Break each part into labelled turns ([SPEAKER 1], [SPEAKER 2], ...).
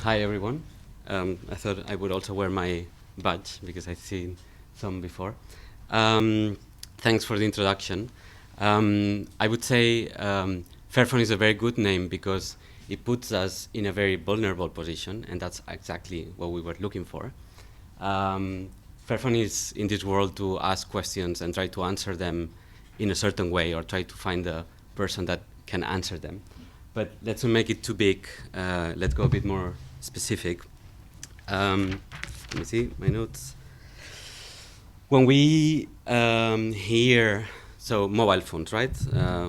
[SPEAKER 1] Hi everyone. I thought I would also wear my badge because I've seen some before. Thanks for the introduction. I would say Fairphone is a very good name because it puts us in a very vulnerable position, and that's exactly what we were looking for. Fairphone is in this world to ask questions and try to answer them in a certain way, or try to find the person that can answer them. But let's not make it too big. Let's go a bit more specific. Let me see my notes. When we hear, so mobile phones, right?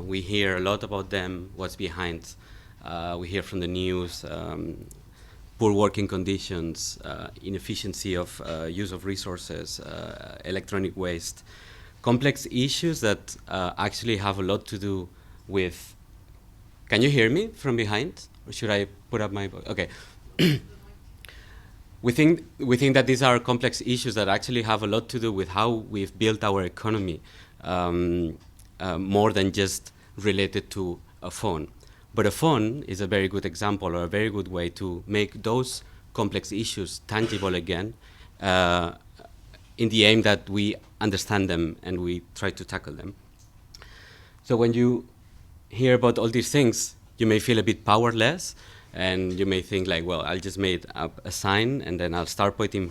[SPEAKER 1] We hear a lot about them, what's behind. We hear from the news, poor working conditions, inefficiency of use of resources, electronic waste, complex issues that actually have a lot to do with. Can you hear me from behind? Or should I put up my... Okay. We think that these are complex issues that actually have a lot to do with how we've built our economy, more than just related to a phone. But a phone is a very good example, or a very good way to make those complex issues tangible again, in the aim that we understand them and we try to tackle them. So when you hear about all these things, you may feel a bit powerless, and you may think like, well, I'll just make up a sign and then I'll start pointing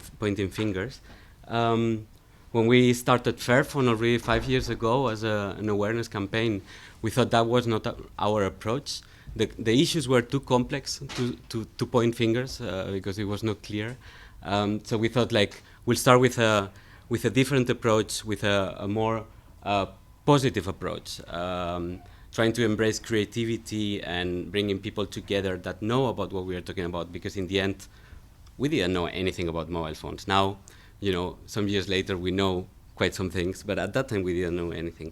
[SPEAKER 1] fingers. When we started Fairphone already 5 years ago as an awareness campaign, we thought that was not our approach. The issues were too complex to point fingers because it was not clear. So we thought like, we'll start with a different approach, with a more positive approach. Trying to embrace creativity and bringing people together that know about what we are talking about, because in the end, we didn't know anything about mobile phones. Now, you know, some years later, we know quite some things, but at that time, we didn't know anything.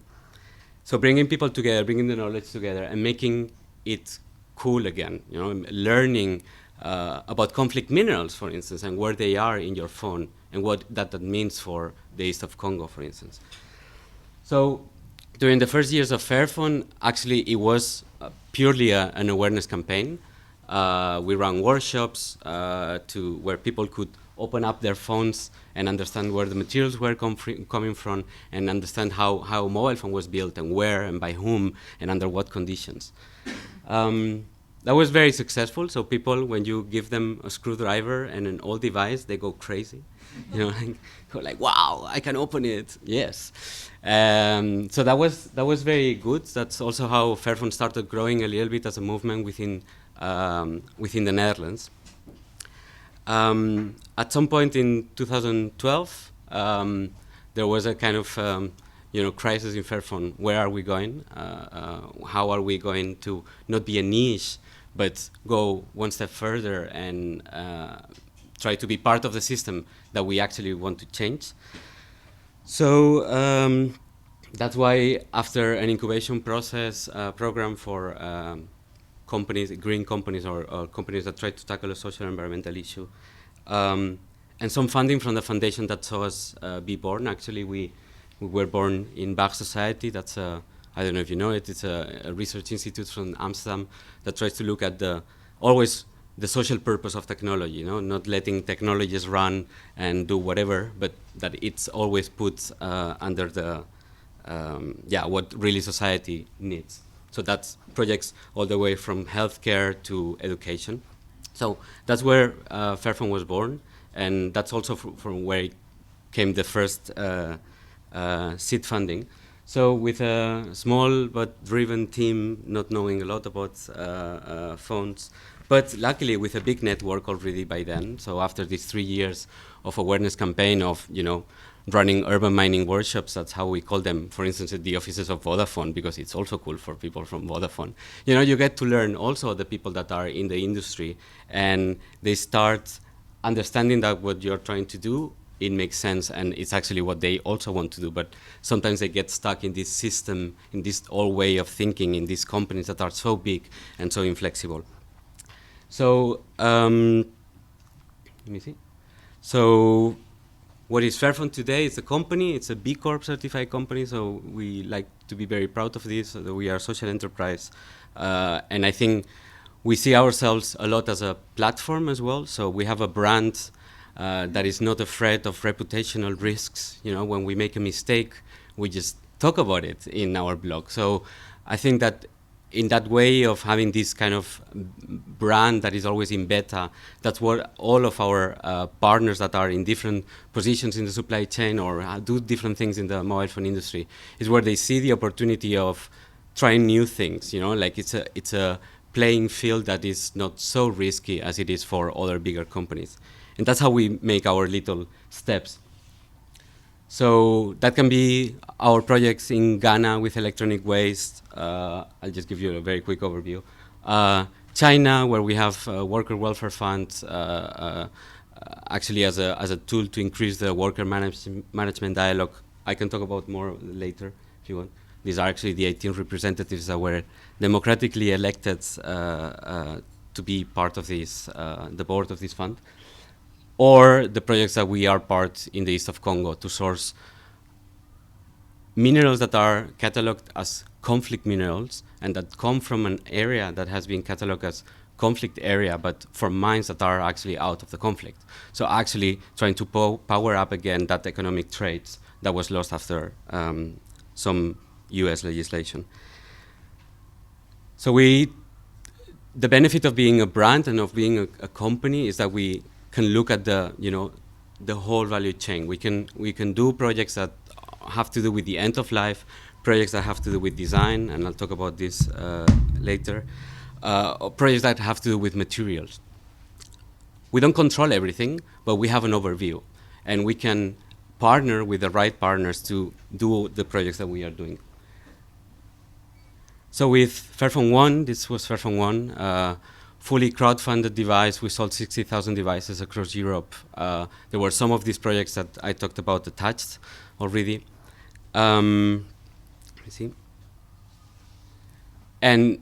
[SPEAKER 1] So bringing people together, bringing the knowledge together, and making it cool again, you know, learning about conflict minerals, for instance, and where they are in your phone, and what that means for the east of Congo, for instance. So during the first years of Fairphone, actually, it was purely an awareness campaign. We ran workshops to where people could open up their phones and understand where the materials were coming from, and understand how a mobile phone was built, and where and by whom and under what conditions. That was very successful. So people, when you give them a screwdriver and an old device, they go crazy. You know, like, wow, I can open it. Yes. So that was very good. That's also how Fairphone started growing a little bit as a movement within the Netherlands. At some point in 2012, there was a kind of crisis in Fairphone. Where are we going? How are we going to not be a niche, but go one step further and try to be part of the system that we actually want to change? So that's why, after an incubation process program for companies, green companies, or companies that try to tackle a social and environmental issue, and some funding from the foundation that saw us be born. Actually, we were born in Bach Society. That's I don't know if you know it. It's a research institute from Amsterdam that tries to look at always the social purpose of technology. You know, not letting technologies run and do whatever, but that it's always put under the what really society needs. So that's projects all the way from healthcare to education. So that's where Fairphone was born, and that's also from where came the first seed funding. So with a small but driven team, not knowing a lot about phones, but luckily with a big network already by then. So after these 3 years of awareness campaign of, you know, running urban mining workshops, that's how we call them, for instance, at the offices of Vodafone, because it's also cool for people from Vodafone. You know, you get to learn also the people that are in the industry, and they start understanding that what you're trying to do, it makes sense, and it's actually what they also want to do. But sometimes they get stuck in this system, in this old way of thinking, in these companies that are so big and so inflexible. So let me see. So what is Fairphone today? It's a company. It's a B Corp certified company. So we like to be very proud of this. So that we are a social enterprise, and I think We see ourselves a lot as a platform as well. So we have a brand that is not afraid of reputational risks. You know, when we make a mistake, we just talk about it in our blog. So I think that in that way of having this kind of brand that is always in beta, that's what all of our partners that are in different positions in the supply chain or do different things in the mobile phone industry, is where they see the opportunity of trying new things. You know, like it's a playing field that is not so risky as it is for other bigger companies. And that's how we make our little steps. So that can be our projects in Ghana with electronic waste. I'll just give you a very quick overview. China, where we have worker welfare funds, actually as a tool to increase the worker management dialogue. I can talk about more later if you want. These are actually the 18 representatives that were democratically elected to be part of this, the board of this fund. Or the projects that we are part in the east of Congo to source minerals that are cataloged as conflict minerals and that come from an area that has been cataloged as conflict area, but for mines that are actually out of the conflict. So actually trying to power up again that economic trade that was lost after some US legislation. So the benefit of being a brand and of being a company is that we can look at the whole value chain. We can do projects that have to do with the end of life, projects that have to do with design, and I'll talk about this later, projects that have to do with materials. We don't control everything, but we have an overview, and we can partner with the right partners to do the projects that we are doing. So with Fairphone 1, this was Fairphone 1, fully crowdfunded device. We sold 60,000 devices across Europe. There were some of these projects that I talked about attached already. Let me see. And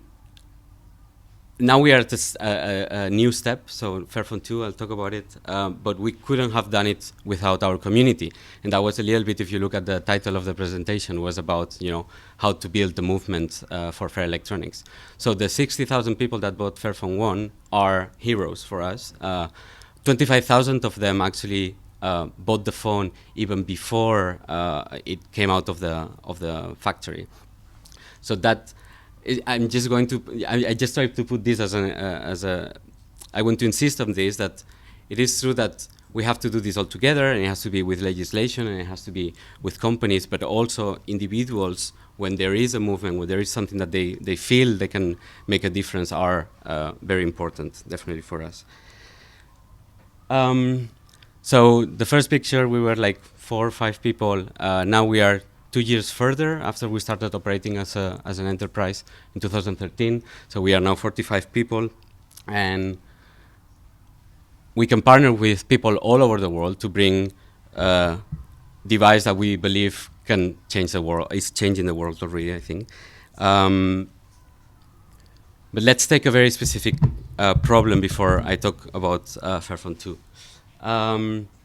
[SPEAKER 1] now we are at a new step, so Fairphone 2, I'll talk about it, but we couldn't have done it without our community. And that was a little bit, if you look at the title of the presentation, was about how to build the movement for fair electronics. So the 60,000 people that bought Fairphone 1 are heroes for us. 25,000 of them actually bought the phone even before it came out of the factory. So that I'm just going to. I just tried to put this as a. I want to insist on this, that it is true that we have to do this all together, and it has to be with legislation, and it has to be with companies, but also individuals. When there is a movement, when there is something that they feel they can make a difference, are very important, definitely for us. So the first picture, we were like 4 or 5 people. Now we are 2 years further after we started operating as an enterprise in 2013. So we are now 45 people, and we can partner with people all over the world to bring a device that we believe can change the world. It's changing the world already, I think. But let's take a very specific problem before I talk about Fairphone 2.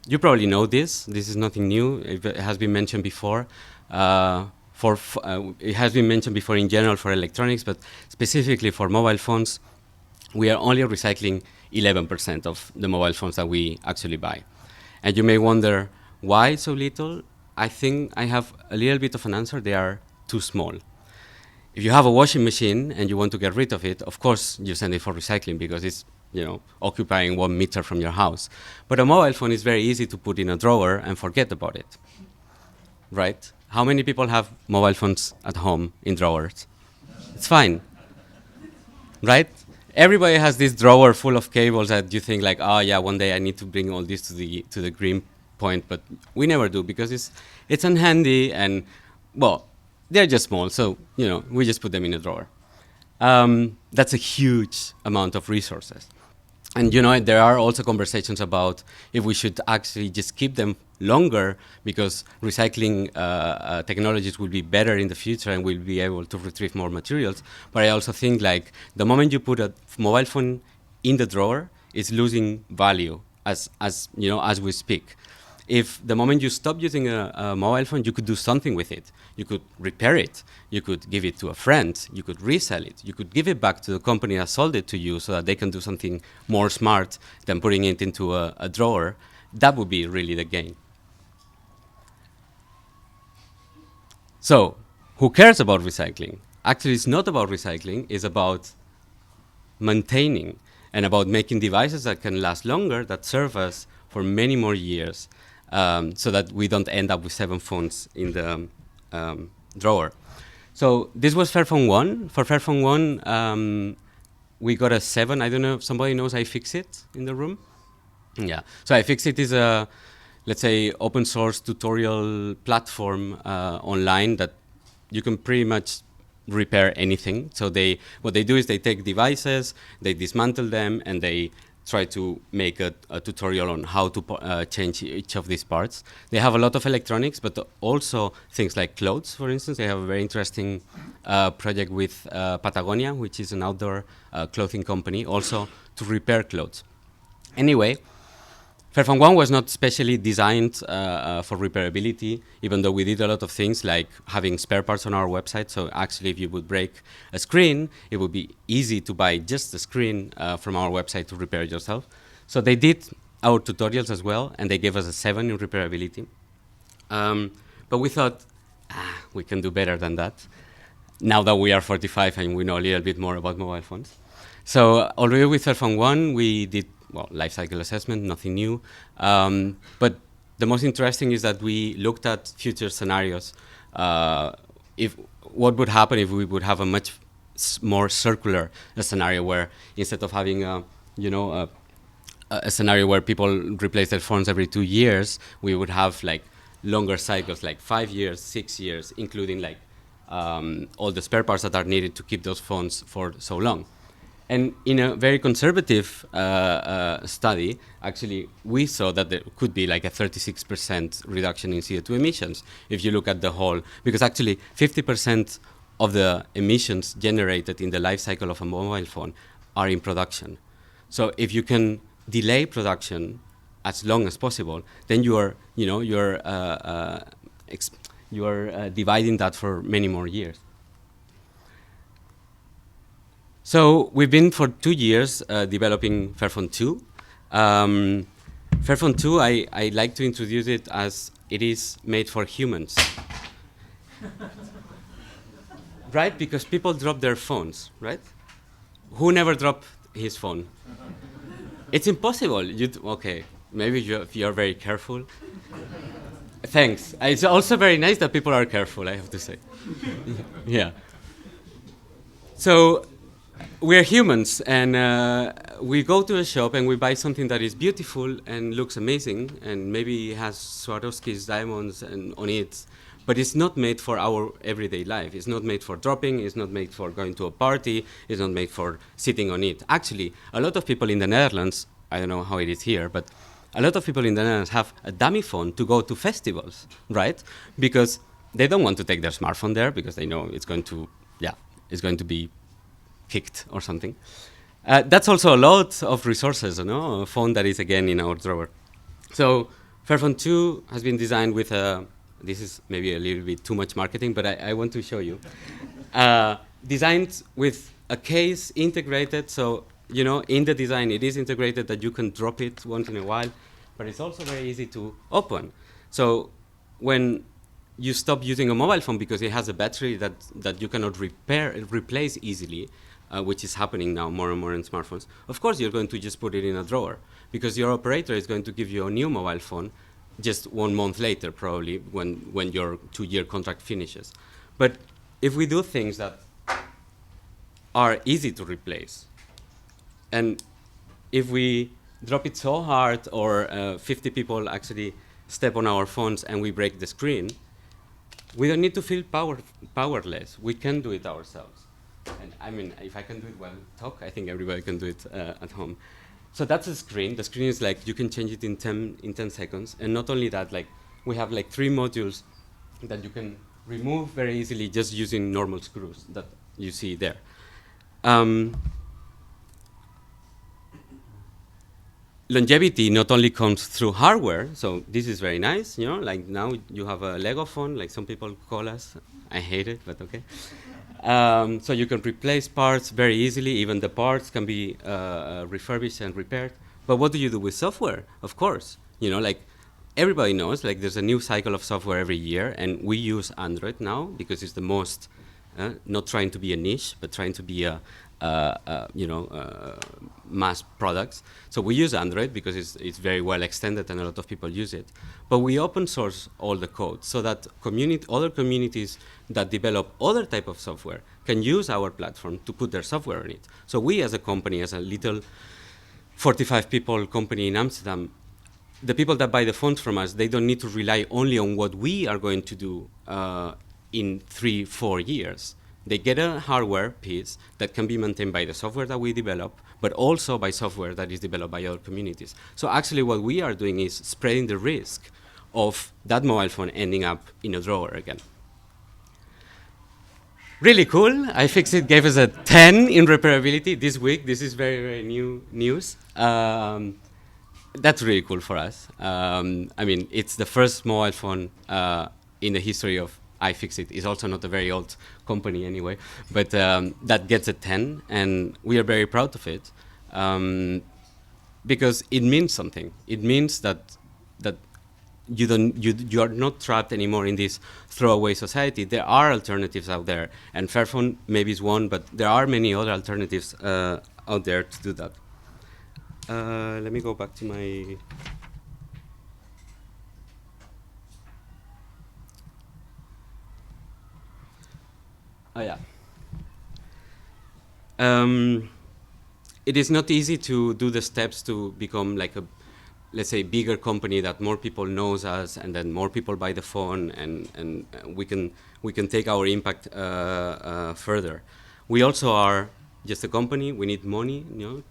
[SPEAKER 1] You probably know this. This is nothing new. It has been mentioned before. It has been mentioned before in general for electronics, but specifically for mobile phones, we are only recycling 11% of the mobile phones that we actually buy. And you may wonder, why so little? I think I have a little bit of an answer. They are too small. If you have a washing machine and you want to get rid of it, of course you send it for recycling because it's occupying 1 meter from your house. But a mobile phone is very easy to put in a drawer and forget about it, right? How many people have mobile phones at home in drawers? It's fine, right? Everybody has this drawer full of cables that you think like, oh yeah, one day I need to bring all this to the green point, but we never do because it's unhandy and, well, they're just small, so we just put them in a drawer. That's a huge amount of resources. And there are also conversations about if we should actually just keep them longer because recycling technologies will be better in the future and we'll be able to retrieve more materials. But I also think like the moment you put a mobile phone in the drawer, it's losing value as we speak. If the moment you stop using a mobile phone, you could do something with it. You could repair it. You could give it to a friend. You could resell it. You could give it back to the company that sold it to you so that they can do something more smart than putting it into a drawer. That would be really the gain. So, who cares about recycling? Actually, it's not about recycling. It's about maintaining and about making devices that can last longer, that serve us for many more years, so that we don't end up with 7 phones in the drawer. So this was Fairphone 1. For Fairphone 1, we got a 7. I don't know if somebody knows iFixit in the room? Yeah. So iFixit is a, let's say, open source tutorial platform online that you can pretty much repair anything. So what they do is they take devices, they dismantle them, and they try to make a tutorial on how to change each of these parts. They have a lot of electronics, but also things like clothes, for instance. They have a very interesting project with Patagonia, which is an outdoor clothing company, also to repair clothes. Anyway, Fairphone 1 was not specially designed for repairability, even though we did a lot of things like having spare parts on our website. So actually, if you would break a screen, it would be easy to buy just the screen from our website to repair it yourself. So they did our tutorials as well, and they gave us a 7 in repairability. But we thought, we can do better than that, now that we are 45 and we know a little bit more about mobile phones. So already with Fairphone 1, we did life cycle assessment, nothing new. But the most interesting is that we looked at future scenarios. What would happen if we would have a much more circular scenario where instead of having a scenario where people replace their phones every 2 years, we would have like longer cycles, like 5 years, 6 years, including like all the spare parts that are needed to keep those phones for so long. And in a very conservative study, actually, we saw that there could be like a 36% reduction in CO2 emissions if you look at the whole, because actually 50% of the emissions generated in the life cycle of a mobile phone are in production. So if you can delay production as long as possible, then you are, dividing that for many more years. So we've been for 2 years developing Fairphone II. Fairphone II, I like to introduce it as it is made for humans. Right? Because people drop their phones, right? Who never dropped his phone? It's impossible. Okay, maybe if you're very careful. Thanks. It's also very nice that people are careful, I have to say. Yeah. So we're humans, and we go to a shop and we buy something that is beautiful and looks amazing, and maybe has Swarovski's diamonds on it, but it's not made for our everyday life. It's not made for dropping. It's not made for going to a party. It's not made for sitting on it. Actually, a lot of people in the Netherlands, I don't know how it is here, but a lot of people in the Netherlands have a dummy phone to go to festivals, right? Because they don't want to take their smartphone there because they know it's going to be kicked or something. That's also a lot of resources, a phone that is again in our drawer. So Fairphone 2 has been designed with this is maybe a little bit too much marketing, but I want to show you. Designed with a case integrated, so in the design it is integrated that you can drop it once in a while, but it's also very easy to open. So when you stop using a mobile phone because it has a battery that you cannot replace easily, which is happening now more and more in smartphones, of course you're going to just put it in a drawer because your operator is going to give you a new mobile phone just 1 month later, probably, when your 2-year contract finishes. But if we do things that are easy to replace, and if we drop it so hard or 50 people actually step on our phones and we break the screen, we don't need to feel powerless. We can do it ourselves. And I mean, if I can do it while talk, I think everybody can do it at home. So that's the screen. The screen is like, you can change it in 10 seconds. And not only that, like we have like 3 modules that you can remove very easily just using normal screws that you see there. longevity not only comes through hardware, so this is very nice, you know, like now you have a Lego phone, like some people call us. I hate it, but okay. So you can replace parts very easily. Even the parts can be refurbished and repaired. But what do you do with software? Of course, you know, like everybody knows, like there's a new cycle of software every year, and we use Android now because it's the most, not trying to be a niche, but trying to be a, mass products. So we use Android because it's very well extended and a lot of people use it. But we open source all the code so that other communities that develop other type of software can use our platform to put their software on it. So we as a company, as a little 45 people company in Amsterdam, the people that buy the phones from us, they don't need to rely only on what we are going to do in 3-4 years. They get a hardware piece that can be maintained by the software that we develop, but also by software that is developed by other communities. So actually what we are doing is spreading the risk of that mobile phone ending up in a drawer again. Really cool. iFixit gave us a 10 in repairability this week. This is very, very new news. That's really cool for us. I mean, it's the first mobile phone in the history of iFixit. It's also not a very old company anyway, but that gets a 10, and we are very proud of it because it means something. It means that you are not trapped anymore in this throwaway society. There are alternatives out there, and Fairphone maybe is one, but there are many other alternatives out there to do that. Let me go back to my. Oh yeah. It is not easy to do the steps to become like a, let's say, bigger company that more people knows us, and then more people buy the phone, and we can take our impact further. We also are just a company. We need money, you know,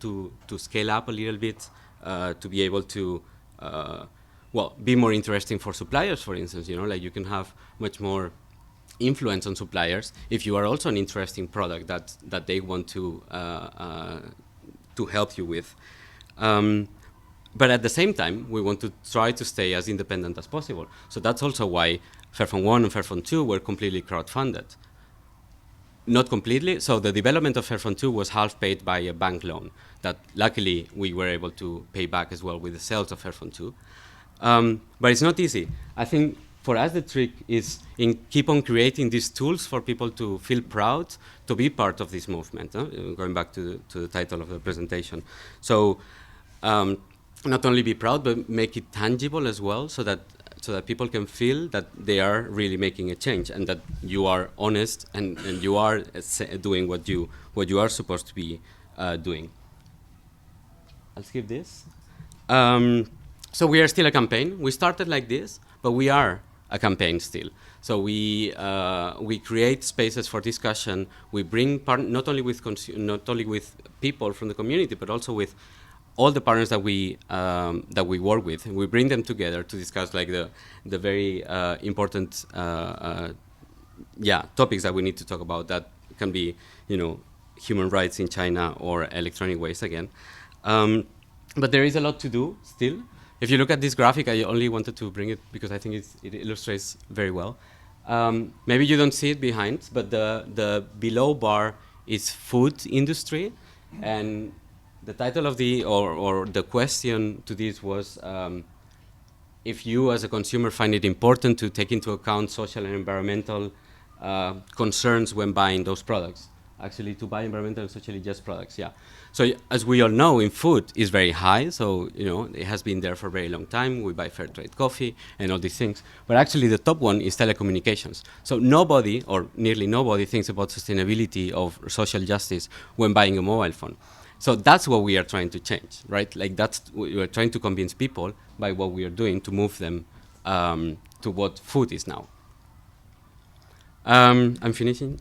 [SPEAKER 1] to scale up a little bit, to be able to, well, be more interesting for suppliers, for instance. You know, like you can have much more influence on suppliers if you are also an interesting product that they want to help you with. But at the same time, we want to try to stay as independent as possible. So that's also why Fairphone I and Fairphone II were completely crowdfunded. Not completely. So the development of Fairphone II was half paid by a bank loan that luckily we were able to pay back as well with the sales of Fairphone II. But it's not easy. I think for us the trick is in keep on creating these tools for people to feel proud to be part of this movement. Going back to the title of the presentation. So not only be proud, but make it tangible as well, so that people can feel that they are really making a change, and that you are honest and you are doing what you are supposed to be doing. I'll skip this. So we are still a campaign. We started like this, but we are a campaign still. So we create spaces for discussion. We bring not only with people from the community, but also with all the partners that we work with. We bring them together to discuss like the very important topics that we need to talk about. That can be, you know, human rights in China or electronic waste again. But there is a lot to do still. If you look at this graphic, I only wanted to bring it because I think it illustrates very well. Maybe you don't see it behind, but the below bar is food industry, and the title of or the question to this was if you as a consumer find it important to take into account social and environmental concerns when buying those products. Actually, to buy environmental and socially just products, yeah. So as we all know, in food is very high. So, you know, it has been there for a very long time. We buy fair trade coffee and all these things. But actually, the top one is telecommunications. So nobody, or nearly nobody, thinks about sustainability of social justice when buying a mobile phone. So that's what we are trying to change, right? Like we are trying to convince people by what we are doing to move them to what food is now. I'm finishing.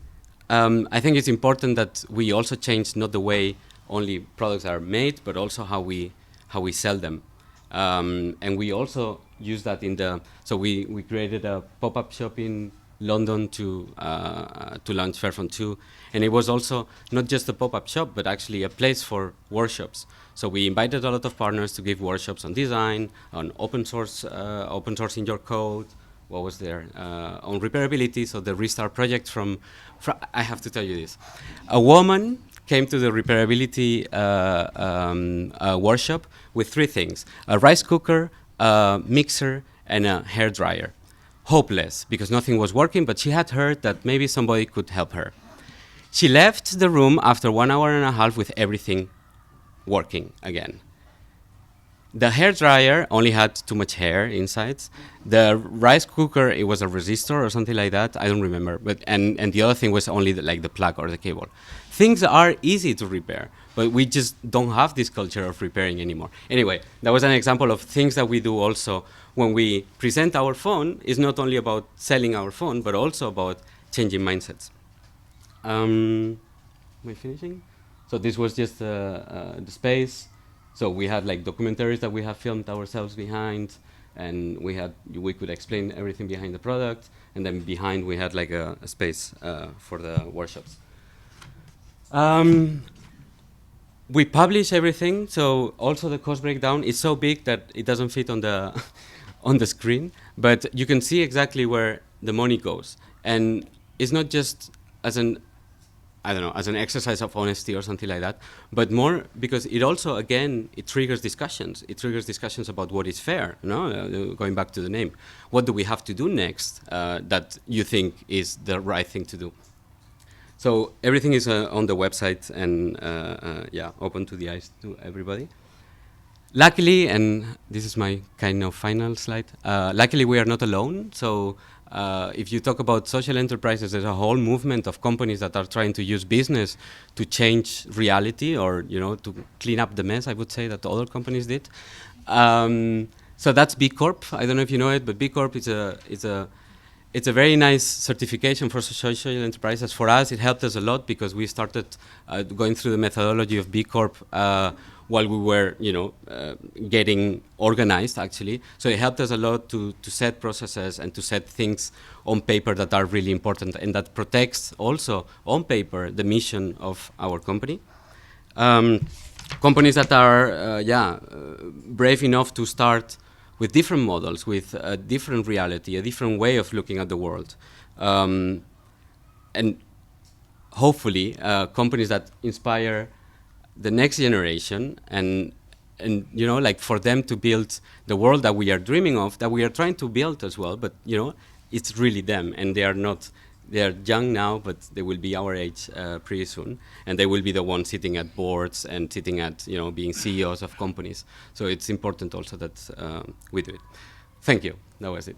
[SPEAKER 1] I think it's important that we also change not the way only products are made, but also how we sell them. And we also use that in so we created a pop-up shop in London to launch Fairphone II, and it was also not just a pop-up shop, but actually a place for workshops. So we invited a lot of partners to give workshops on design, on open sourcing your code. What was there? On repairability. So the restart project from I have to tell you this. A woman came to the repairability workshop with 3 things: a rice cooker, a mixer, and a hair dryer. Hopeless, because nothing was working, but she had heard that maybe somebody could help her. She left the room after 1 hour and a half with everything working again. The hair dryer only had too much hair inside. The rice cooker, it was a resistor or something like that. I don't remember. But and the other thing was only like the plug or the cable. Things are easy to repair, but we just don't have this culture of repairing anymore. Anyway, that was an example of things that we do also when we present our phone. It's not only about selling our phone, but also about changing mindsets. Am I finishing? So this was just the space. So we had like documentaries that we have filmed ourselves behind, and we could explain everything behind the product, and then behind we had like a space for the workshops. We publish everything, so also the cost breakdown is so big that it doesn't fit on the on the screen, but you can see exactly where the money goes, and it's not just as an as an exercise of honesty or something like that, but more because it also, again, it triggers discussions. It triggers discussions about what is fair, no? Going back to the name. What do we have to do next that you think is the right thing to do? So everything is on the website and, yeah, open to the eyes to everybody. Luckily, and this is my kind of final slide, luckily we are not alone. So if you talk about social enterprises, there's a whole movement of companies that are trying to use business to change reality, or to clean up the mess, I would say, that other companies did. So that's B Corp. I don't know if you know it, but B Corp is a very nice certification for social enterprises. For us, it helped us a lot because we started going through the methodology of B Corp while we were, getting organized, actually. So it helped us a lot to set processes and to set things on paper that are really important and that protects also on paper the mission of our company. Companies that are, brave enough to start with different models, with a different reality, a different way of looking at the world. And hopefully, companies that inspire the next generation and like for them to build the world that we are dreaming of, that we are trying to build as well, but it's really them, and they are young now, but they will be our age pretty soon, and they will be the ones sitting at boards and sitting at being CEOs of companies. So it's important also that we do it. Thank you. That was it.